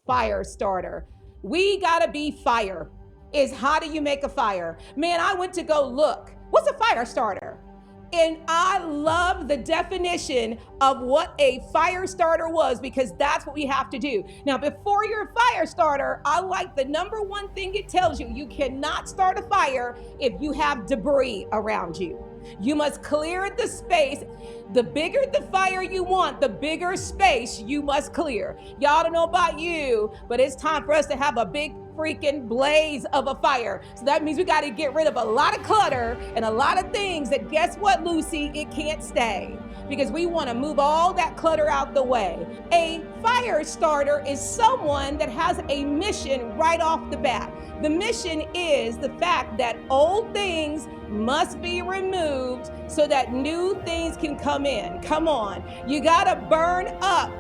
fire starter. We gotta be fire. Is how do you make a fire? Man, I went to go look. What's a fire starter? And I love the definition of what a fire starter was, because that's what we have to do. Now, before you're a fire starter, I like the number one thing it tells you: you cannot start a fire if you have debris around you. You must clear the space. The bigger the fire you want, the bigger space you must clear. Y'all don't know about you, but it's time for us to have a big freaking blaze of a fire. So that means we got to get rid of a lot of clutter and a lot of things that, guess what, Lucy, it can't stay, because we want to move all that clutter out the way. A fire starter is someone that has a mission right off the bat. The mission is the fact that old things must be removed so that new things can come in. Come on, you got to burn up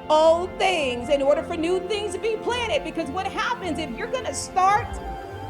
old things in order for new things to be planted. Because what happens if you're going to start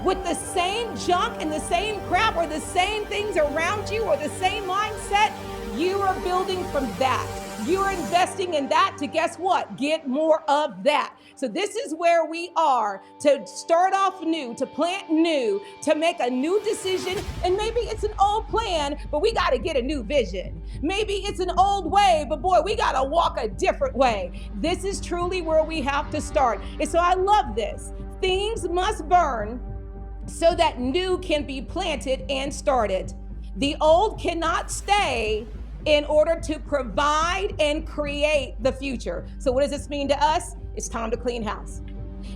with the same junk and the same crap or the same things around you or the same mindset? You are building from that. You are investing in that to, guess what? Get more of that. So this is where we are, to start off new, to plant new, to make a new decision. And maybe it's an old plan, but we got to get a new vision. Maybe it's an old way, but boy, we got to walk a different way. This is truly where we have to start. And so I love this. Things must burn so that new can be planted and started. The old cannot stay in order to provide and create the future. So what does this mean to us? It's time to clean house.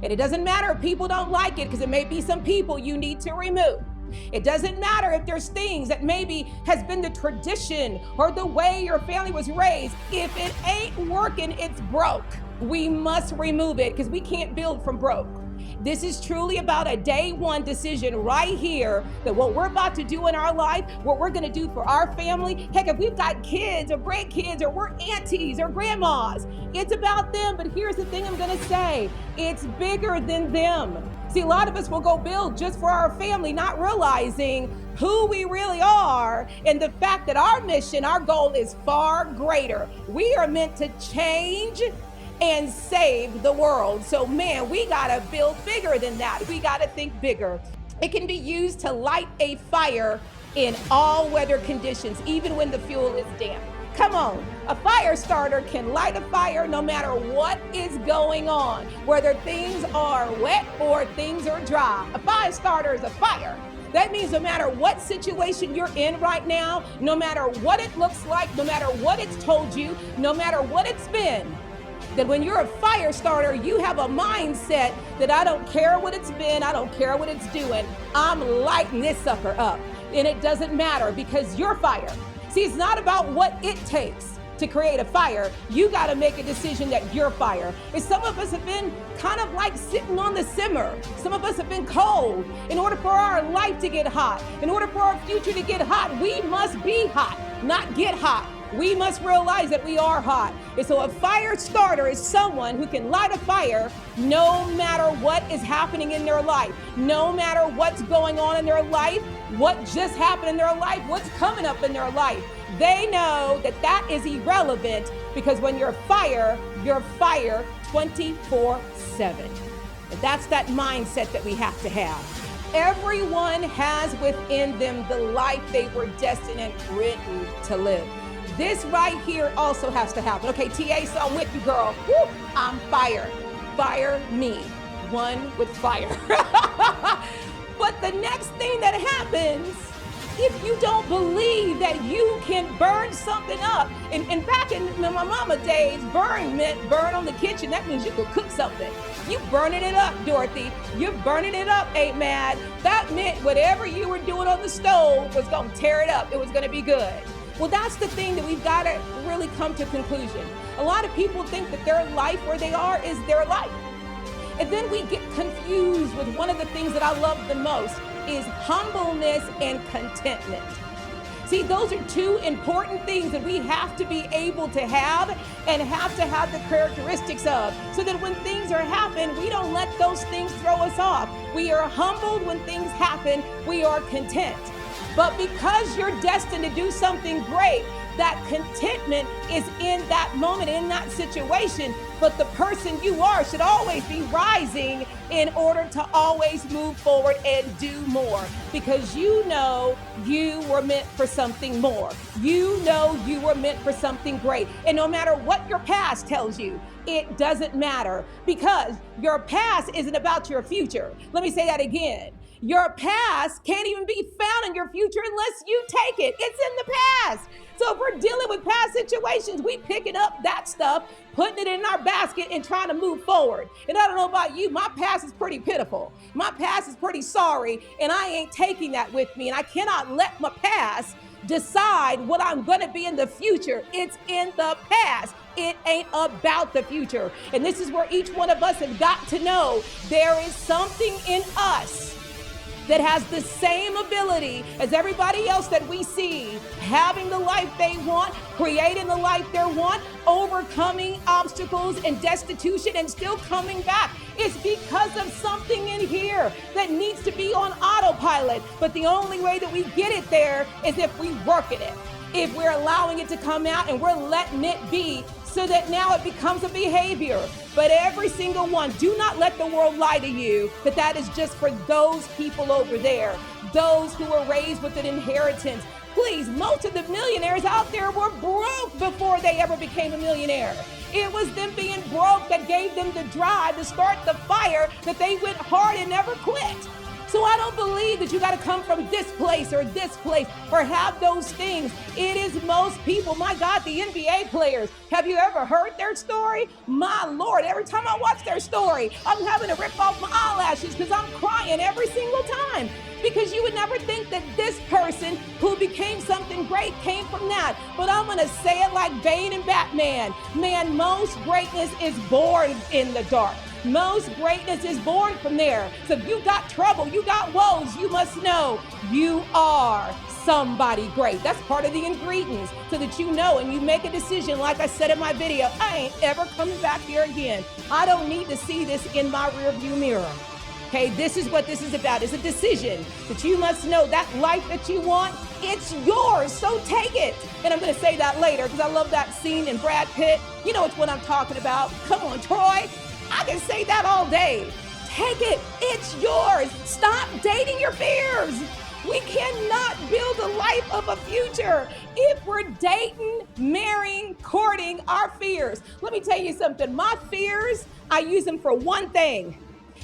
And it doesn't matter if people don't like it, because it may be some people you need to remove. It doesn't matter if there's things that maybe has been the tradition or the way your family was raised. If it ain't working, it's broke. We must remove it, because we can't build from broke. This is truly about a day one decision right here, that what we're about to do in our life, what we're going to do for our family. Heck, if we've got kids or grandkids or we're aunties or grandmas, it's about them. But here's the thing I'm going to say. It's bigger than them. See, a lot of us will go build just for our family, not realizing who we really are and the fact that our mission, our goal is far greater. We are meant to change and save the world. So man, we gotta build bigger than that. We gotta think bigger. It can be used to light a fire in all weather conditions, even when the fuel is damp. Come on, a fire starter can light a fire no matter what is going on, whether things are wet or things are dry. A fire starter is a fire. That means no matter what situation you're in right now, no matter what it looks like, no matter what it's told you, no matter what it's been, that when you're a fire starter, you have a mindset that I don't care what it's been, I don't care what it's doing, I'm lighting this sucker up. And it doesn't matter, because you're fire. See, it's not about what it takes to create a fire. You got to make a decision that you're fire. And some of us have been kind of like sitting on the simmer. Some of us have been cold. In order for our life to get hot, in order for our future to get hot, we must be hot, not get hot. We must realize that we are hot. And so a fire starter is someone who can light a fire no matter what is happening in their life, no matter what's going on in their life, what just happened in their life, what's coming up in their life. They know that that is irrelevant, because when you're fire 24/7. And that's that mindset that we have to have. Everyone has within them the life they were destined and written to live. This right here also has to happen. Okay, TA, so I'm with you, girl. Woo, I'm fire. Fire me. One with fire. But the next thing that happens, if you don't believe that you can burn something up, and back in my mama days, burn meant burn on the kitchen. That means you could cook something. You burning it up, Dorothy. You're burning it up, ain't mad. That meant whatever you were doing on the stove was going to tear it up. It was going to be good. Well, that's the thing that we've got to really come to a conclusion. A lot of people think that their life where they are is their life. And then we get confused with one of the things that I love the most is humbleness and contentment. See, those are two important things that we have to be able to have and have to have the characteristics of, so that when things are happening, we don't let those things throw us off. We are humbled when things happen. We are content. But because you're destined to do something great, That contentment is in that moment, in that situation. But the person you are should always be rising in order to always move forward and do more, because you know you were meant for something more. You know you were meant for something great. And no matter what your past tells you, it doesn't matter, because your past isn't about your future. Let me say that again. Your past can't even be found in your future unless you take it. It's in the past. So if we're dealing with past situations, we picking up that stuff, putting it in our basket and trying to move forward. And I don't know about you, my past is pretty pitiful. My past is pretty sorry, and I ain't taking that with me. And I cannot let my past decide what I'm going to be in the future. It's in the past. It ain't about the future. And this is where each one of us have got to know there is something in us that has the same ability as everybody else that we see, having the life they want, creating the life they want, overcoming obstacles and destitution and still coming back. It's because of something in here that needs to be on autopilot. But the only way that we get it there is if we work at it, if we're allowing it to come out and we're letting it be, so that now it becomes a behavior. But every single one, do not let the world lie to you that that is just for those people over there, those who were raised with an inheritance. Please, most of the millionaires out there were broke before they ever became a millionaire. It was them being broke that gave them the drive to start the fire, that they went hard and never quit. So I don't believe that you got to come from this place or have those things. It is most people. My God, the NBA players. Have you ever heard their story? My Lord, every time I watch their story, I'm having to rip off my eyelashes because I'm crying every single time. Because you would never think that this person who became something great came from that. But I'm going to say it like Bane and Batman. Man, most greatness is born in the dark. Most greatness is born from there. So if you got trouble, you got woes, you must know you are somebody great. That's part of the ingredients, so that you know and you make a decision. Like I said in my video, I ain't ever coming back here again. I don't need to see this in my rearview mirror. Okay, this is what this is about. It's a decision that you must know that life that you want, it's yours, so take it. And I'm going to say that later because I love that scene in Brad Pitt. You know it's what I'm talking about. Come on, Troy. I can say that all day. Take it. It's yours. Stop dating your fears. We cannot build a life of a future if we're dating, marrying, courting our fears. Let me tell you something. My fears, I use them for one thing.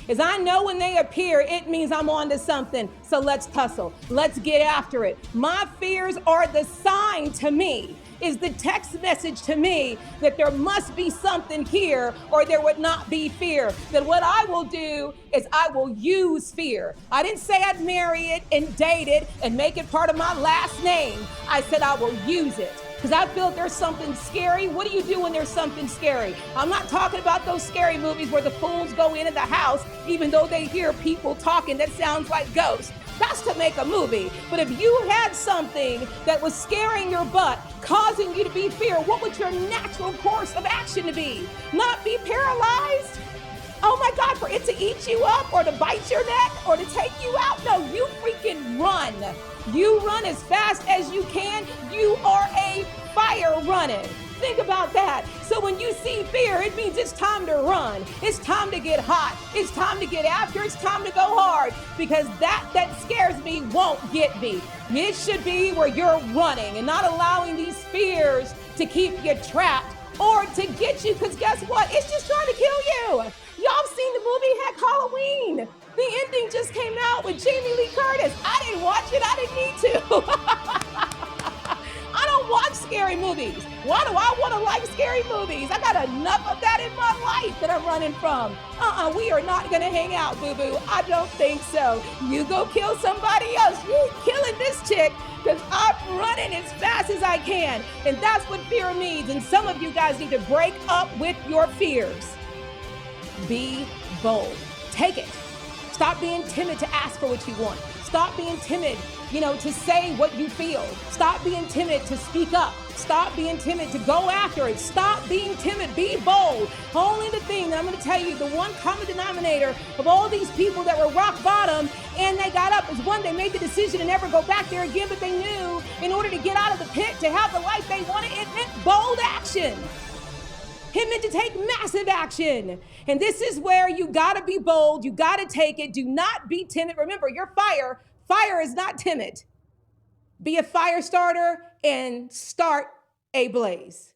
Is I know when they appear, it means I'm on to something. So let's tussle. Let's get after it. My fears are the sign to me, is the text message to me that there must be something here or there would not be fear. Then what I will do is I will use fear. I didn't say I'd marry it and date it and make it part of my last name. I said I will use it. Because I feel there's something scary. What do you do when there's something scary? I'm not talking about those scary movies where the fools go into the house even though they hear people talking that sounds like ghosts. That's to make a movie. But if you had something that was scaring your butt, causing you to be fear, what would your natural course of action to be? Not be paralyzed? Oh my God, for it to eat you up or to bite your neck or to take you out? No, you freaking run. You run as fast as you can. You are a fire running. Think about that. So when you see fear, it means it's time to run. It's time to get hot. It's time to get after. It's time to go hard, because that scares me won't get me. It should be where you're running and not allowing these fears to keep you trapped or to get you, because guess what? It's just trying to kill you. Y'all seen the movie Heck Halloween. The ending just came out with Jamie Lee Curtis. I didn't watch it. I didn't need to. I don't watch scary movies. Why do I want to like scary movies? I got enough of that in my life that I'm running from. We are not going to hang out, boo-boo. I don't think so. You go kill somebody else. You ain't killing this chick, because I'm running as fast as I can. And that's what fear means. And some of you guys need to break up with your fears. Be bold. Take it. Stop being timid to ask for what you want. Stop being timid, to say what you feel. Stop being timid to speak up. Stop being timid to go after it. Stop being timid. Be bold. Only the thing that I'm going to tell you, the one common denominator of all these people that were rock bottom and they got up is one, they made the decision to never go back there again, but they knew In order to get out of the pit, to have the life they wanted, it meant bold action. It meant to take massive action. And this is where you gotta be bold. You gotta take it. Do not be timid. Remember, your fire is not timid. Be a fire starter and start a blaze.